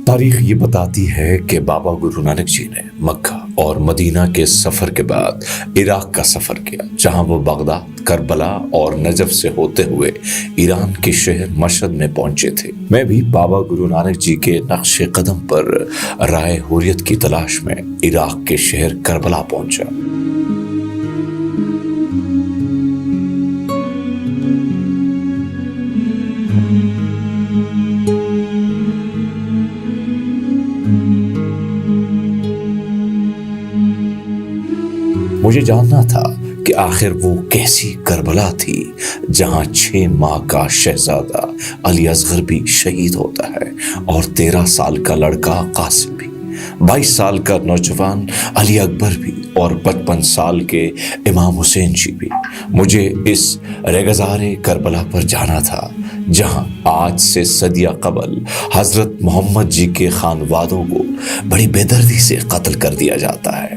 تاریخ یہ بتاتی ہے کہ بابا گرو نانک جی نے مکہ اور مدینہ کے سفر کے بعد عراق کا سفر کیا، جہاں وہ بغداد، کربلا اور نجف سے ہوتے ہوئے ایران کے شہر مشہد میں پہنچے تھے۔ میں بھی بابا گرو نانک جی کے نقش قدم پر رائے حریت کی تلاش میں عراق کے شہر کربلا پہنچا۔ مجھے جاننا تھا کہ آخر وہ کیسی کربلا تھی جہاں 6 ماہ کا شہزادہ علی اصغر بھی شہید ہوتا ہے اور 13 سال کا لڑکا قاسم بھی، 22 سال کا نوجوان علی اکبر بھی اور 55 سال کے امام حسین جی بھی۔ مجھے اس ریگزار کربلا پر جانا تھا جہاں آج سے صدیہ قبل حضرت محمد جی کے خانوادوں کو بڑی بے دردی سے قتل کر دیا جاتا ہے۔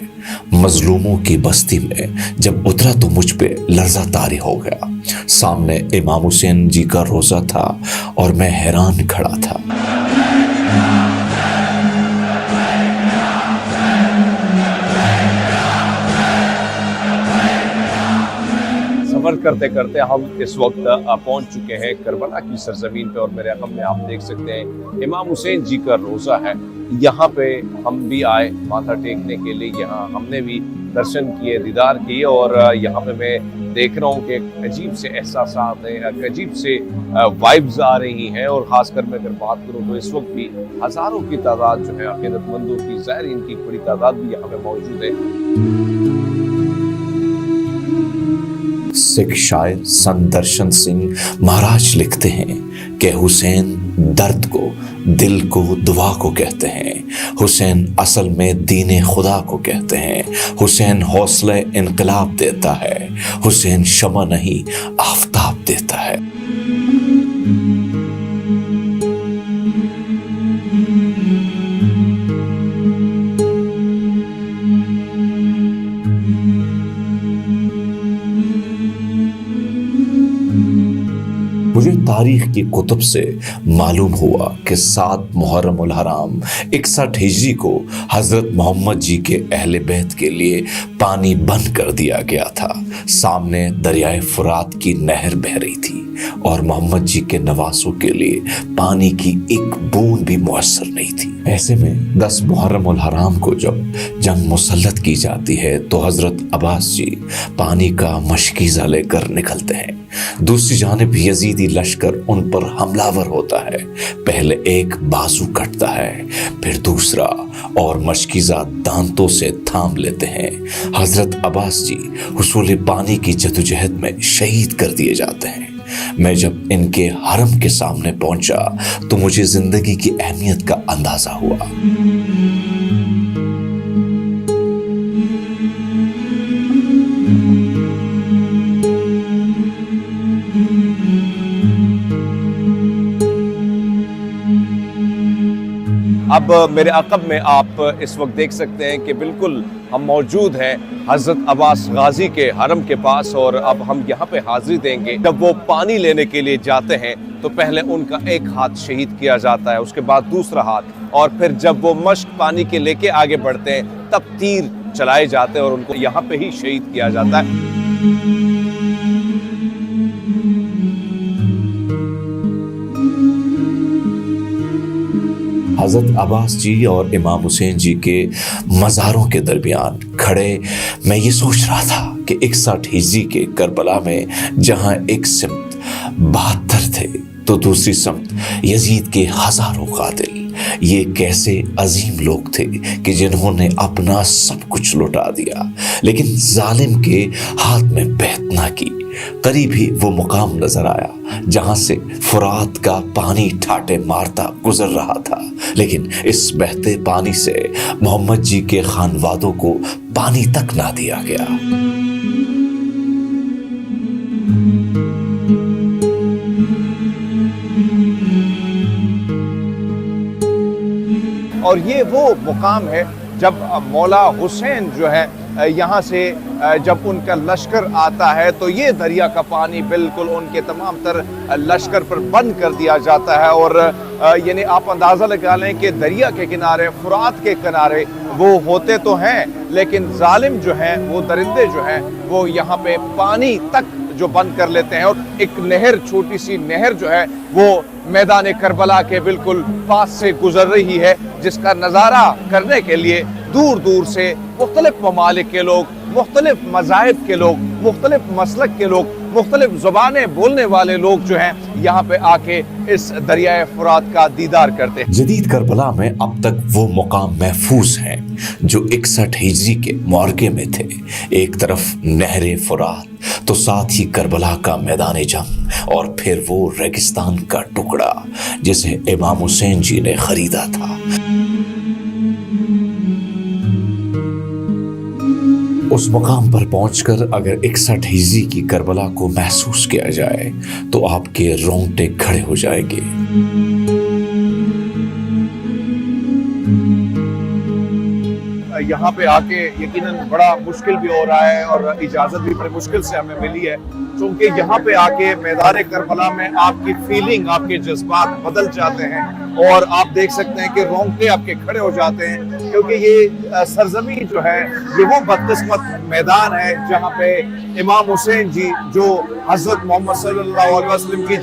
مظلوموں کی بستی میں جب اترا تو مجھ پہ لرزہ طاری ہو گیا۔ سامنے امام حسین جی کا روضہ تھا اور میں حیران کھڑا تھا۔ سفر کرتے کرتے ہم اس وقت پہنچ چکے ہیں کربلا کی سرزمین پہ، اور میرے عقب میں آپ دیکھ سکتے ہیں امام حسین جی کا روضہ ہے۔ یہاں پہ ہم بھی آئے ماتھا ٹیکنے کے لیے، یہاں ہم نے بھی درشن کیے، دیدار کیے، اور یہاں پہ میں دیکھ رہا ہوں کہ ایک عجیب سے احساسات ہیں، ایک عجیب سے وائبز آ رہی ہیں، اور خاص کر میں اگر بات کروں تو اس وقت بھی ہزاروں کی تعداد جو ہے عقیدت مندوں کی، زائرین کی بڑی تعداد بھی یہاں پہ موجود ہے۔ سکھ شاعر سنت درشن سنگھ مہاراج لکھتے ہیں کہ حسین درد کو، دل کو، دعا کو کہتے ہیں۔ حسین اصل میں دین خدا کو کہتے ہیں۔ حسین حوصلہ انقلاب دیتا ہے۔ حسین شمع نہیں آفتاب دیتا ہے۔ مجھے تاریخ کی کتب سے معلوم ہوا کہ 7 محرم الحرام 61 ہجری کو حضرت محمد جی کے اہل بیت کے لیے پانی بند کر دیا گیا تھا۔ سامنے دریائے فرات کی نہر بہہ رہی تھی اور محمد جی کے نواسوں کے لیے پانی کی ایک بوند بھی میسر نہیں تھی۔ ایسے میں 10 محرم الحرام کو جب جنگ مسلط کی جاتی ہے تو حضرت عباس جی پانی کا مشکیزہ لے کر نکلتے ہیں۔ دوسری جانب یزیدی لشکر ان پر حملہ ور ہوتا ہے۔ پہلے ایک بازو کٹتا ہے، پھر دوسرا، اور مشکیزہ دانتوں سے تھام لیتے ہیں۔ حضرت عباس جی حصول پانی کی جدوجہد میں شہید کر دیے جاتے ہیں۔ میں جب ان کے حرم کے سامنے پہنچا تو مجھے زندگی کی اہمیت کا اندازہ ہوا۔ اب میرے عقب میں آپ اس وقت دیکھ سکتے ہیں کہ بالکل ہم موجود ہیں حضرت عباس غازی کے حرم کے پاس، اور اب ہم یہاں پہ حاضری دیں گے۔ جب وہ پانی لینے کے لیے جاتے ہیں تو پہلے ان کا ایک ہاتھ شہید کیا جاتا ہے، اس کے بعد دوسرا ہاتھ، اور پھر جب وہ مشق پانی کے لے کے آگے بڑھتے ہیں تب تیر چلائے جاتے ہیں اور ان کو یہاں پہ ہی شہید کیا جاتا ہے۔ حضرت عباس جی اور امام حسین جی کے مزاروں کے درمیان کھڑے میں یہ سوچ رہا تھا کہ 61 ہجری کے کربلا میں جہاں ایک سمت 72 تھے تو دوسری سمت یزید کے ہزاروں قاتل، یہ کیسے عظیم لوگ تھے کہ جنہوں نے اپنا سب کچھ لٹا دیا لیکن ظالم کے ہاتھ میں بیعت نہ کی۔ قریب ہی وہ مقام نظر آیا جہاں سے فرات کا پانی ٹھاٹے مارتا گزر رہا تھا، لیکن اس بہتے پانی سے محمد جی کے خانوادوں کو پانی تک نہ دیا گیا۔ اور یہ وہ مقام ہے جب مولا حسین جو ہے یہاں سے جب ان کا لشکر آتا ہے تو یہ دریا کا پانی بالکل ان کے تمام تر لشکر پر بند کر دیا جاتا ہے، اور یعنی آپ اندازہ لگا لیں کہ دریا کے کنارے، فرات کے کنارے وہ ہوتے تو ہیں، لیکن ظالم جو ہیں، وہ درندے جو ہیں، وہ یہاں پہ پانی تک جو بند کر لیتے ہیں، اور ایک نہر، چھوٹی سی نہر جو ہے وہ میدان کربلا کے بالکل پاس سے گزر رہی ہے، جس کا نظارہ کرنے کے لیے دور دور سے مختلف ممالک کے لوگ، مختلف مذاہب کے لوگ، مختلف مسلک کے لوگ، مختلف زبانیں بولنے والے لوگ جو ہیں یہاں پہ آ کے اس دریائے فرات کا دیدار کرتے ہیں۔ جدید کربلا میں اب تک وہ مقام محفوظ ہیں جو 61 ہجری کے معرکے میں تھے۔ ایک طرف نہر فرات تو ساتھ ہی کربلا کا میدان جنگ، اور پھر وہ ریگستان کا ٹکڑا جسے امام حسین جی نے خریدا تھا۔ اس مقام پر پہنچ کر اگر 61 ہجری کی کربلا کو محسوس کیا جائے تو آپ کے رونگٹے کھڑے ہو جائیں گے۔ یہاں پہ آ کے یقیناً بڑا مشکل بھی ہو رہا ہے، اور اجازت بھی بڑی مشکل سے ہمیں ملی ہے، چونکہ یہاں پہ آ کے میدان کربلا میں آپ کی فیلنگ، آپ کے جذبات بدل جاتے ہیں، اور آپ دیکھ سکتے ہیں کہ رونگٹے آپ کے کھڑے ہو جاتے ہیں، کیونکہ یہ سرزمین جو ہے یہ وہ بدقسمت میدان ہے جہاں پہ امام حسین جی جو حضرت محمد صلی اللہ علیہ وسلم کی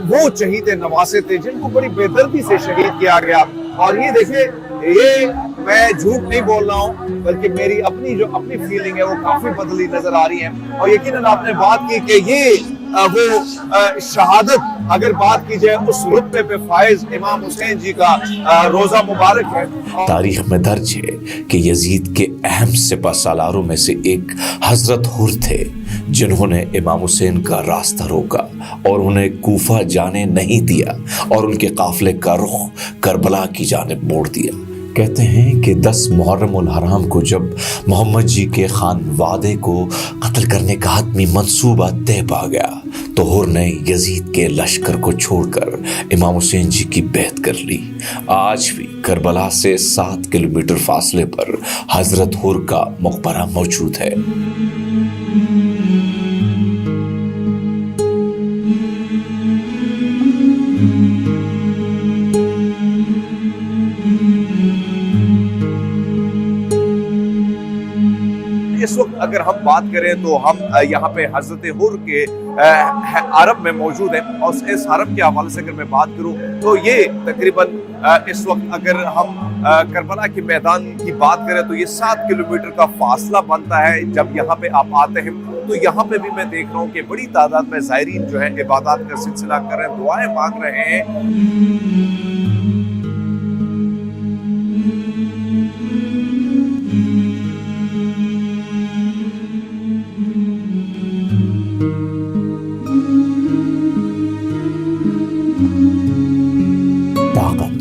وہ شہید نواسے تھے، جن کو بڑی بے دردی سے شہید کیا گیا۔ اور یہ دیکھیں، یہ میں جھوٹ نہیں بول رہا ہوں، بلکہ میری اپنی فیلنگ ہے وہ کافی بدلی نظر آ رہی ہے۔ اور یقیناً آپ نے بات کی کہ یہ وہ شہادت، اگر بات کی جائے اس رتبے پہ فائز امام حسین جی کا روزہ مبارک ہے۔ تاریخ میں درج ہے کہ یزید کے اہم سپہ سالاروں میں سے ایک حضرت حر تھے، جنہوں نے امام حسین کا راستہ روکا اور انہیں کوفہ جانے نہیں دیا، اور ان کے قافلے کا رخ کربلا کی جانب موڑ دیا۔ کہتے ہیں کہ 10 محرم الحرام کو جب محمد جی کے خانوادے کو قتل کرنے کا حتمی منصوبہ طے پا گیا تو حر نے یزید کے لشکر کو چھوڑ کر امام حسین جی کی بیعت کر لی۔ آج بھی کربلا سے 7 کلومیٹر فاصلے پر حضرت حر کا مقبرہ موجود ہے۔ اس وقت اگر ہم بات کریں تو ہم یہاں پہ حضرت حر کے حرم میں موجود ہیں، اور اس حرم کے حوالے سے اگر میں بات کروں تو یہ تقریباً اس وقت اگر ہم کربلا کے میدان کی بات کریں تو یہ 7 کلومیٹر کا فاصلہ بنتا ہے۔ جب یہاں پہ آپ آتے ہیں تو یہاں پہ بھی میں دیکھ رہا ہوں کہ بڑی تعداد میں زائرین جو ہیں عبادات کا سلسلہ کر رہے ہیں، دعائیں مانگ رہے ہیں۔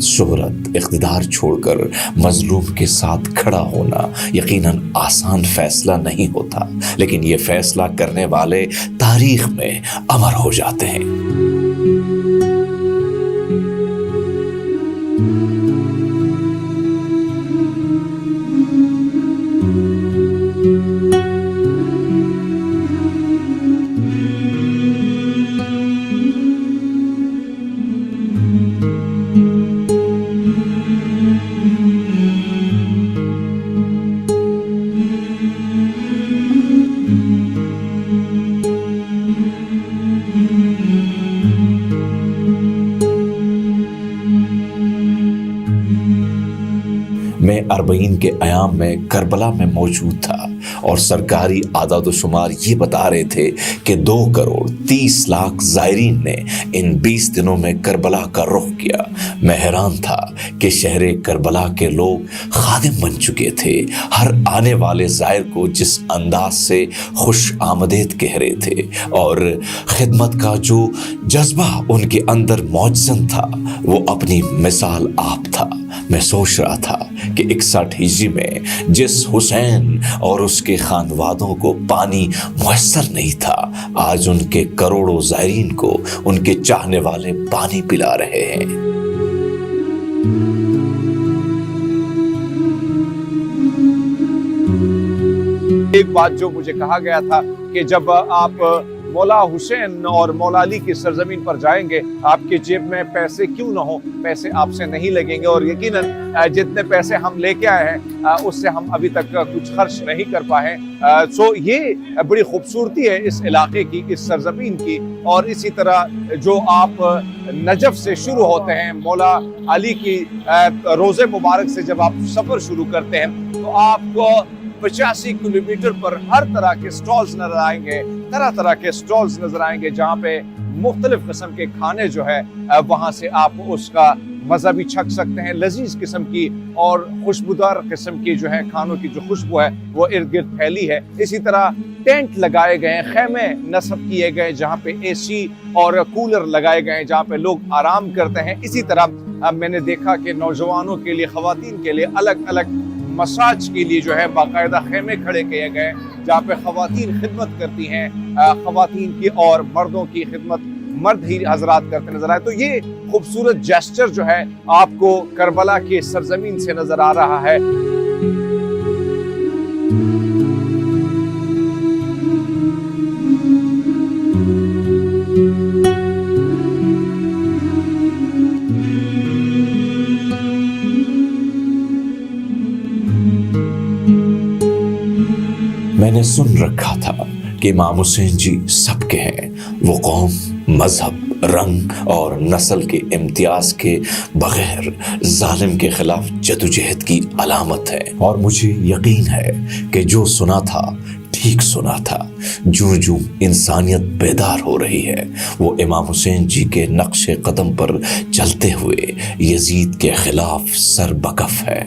شہرت، اقتدار چھوڑ کر مظلوم کے ساتھ کھڑا ہونا یقیناً آسان فیصلہ نہیں ہوتا، لیکن یہ فیصلہ کرنے والے تاریخ میں امر ہو جاتے ہیں۔ میں 40 کے ایام میں کربلا میں موجود تھا، اور سرکاری اعداد و شمار یہ بتا رہے تھے کہ 2,30,00,000 زائرین نے ان 20 دنوں میں کربلا کا رخ کیا۔ میں حیران تھا کہ شہر کربلا کے لوگ خادم بن چکے تھے، ہر آنے والے زائر کو جس انداز سے خوش آمدید کہہ رہے تھے، اور خدمت کا جو جذبہ ان کے اندر موجزن تھا وہ اپنی مثال آپ تھا۔ میں سوچ رہا تھا کہ 61 ہجری میں جس حسین اور اس کے خانوادوں کو پانی میسر نہیں تھا، آج ان کے کروڑوں زائرین کو ان کے چاہنے والے پانی پلا رہے ہیں۔ ایک بات جو مجھے کہا گیا تھا کہ جب آپ مولا حسین اور مولا علی کی سرزمین پر جائیں گے آپ کی جیب میں پیسے کیوں نہ ہوں پیسے آپ سے نہیں لگیں گے، اور یقیناً جتنے پیسے ہم لے کے آئے ہیں اس سے ہم ابھی تک کچھ خرچ نہیں کر پائے ہیں۔ سو یہ بڑی خوبصورتی ہے اس علاقے کی، اس سرزمین کی، اور اسی طرح جو آپ نجف سے شروع ہوتے ہیں مولا علی کی روزے مبارک سے جب آپ سفر شروع کرتے ہیں تو آپ کو 85 کلومیٹر پر ہر طرح کے سٹالز نظر آئیں گے، طرح طرح کے سٹالز نظر آئیں گے جہاں پہ مختلف قسم کے کھانے جو ہے وہاں سے آپ اس کا مزہ بھی چھک سکتے ہیں۔ لذیذ قسم کی اور خوشبودار قسم کی جو ہے کھانوں کی جو خوشبو ہے وہ ارد گرد پھیلی ہے۔ اسی طرح ٹینٹ لگائے گئے ہیں، خیمے نصب کیے گئے جہاں پہ اے سی اور کولر لگائے گئے ہیں جہاں پہ لوگ آرام کرتے ہیں۔ اسی طرح میں نے دیکھا کہ نوجوانوں کے لیے، خواتین کے لیے الگ الگ مساج کے لیے جو ہے باقاعدہ خیمے کھڑے کیے گئے جہاں پہ خواتین خدمت کرتی ہیں، خواتین کی اور مردوں کی خدمت مرد ہی حضرات کرتے نظر آئے۔ تو یہ خوبصورت جیسچر جو ہے آپ کو کربلا کی سرزمین سے نظر آ رہا ہے۔ میں نے سن رکھا تھا کہ امام حسین جی سب کے ہیں، وہ قوم، مذہب، رنگ اور نسل کے امتیاز کے بغیر ظالم کے خلاف جدوجہد کی علامت ہے، اور مجھے یقین ہے کہ جو سنا تھا ٹھیک سنا تھا۔ جوں جوں انسانیت بیدار ہو رہی ہے وہ امام حسین جی کے نقش قدم پر چلتے ہوئے یزید کے خلاف سر بکف ہے۔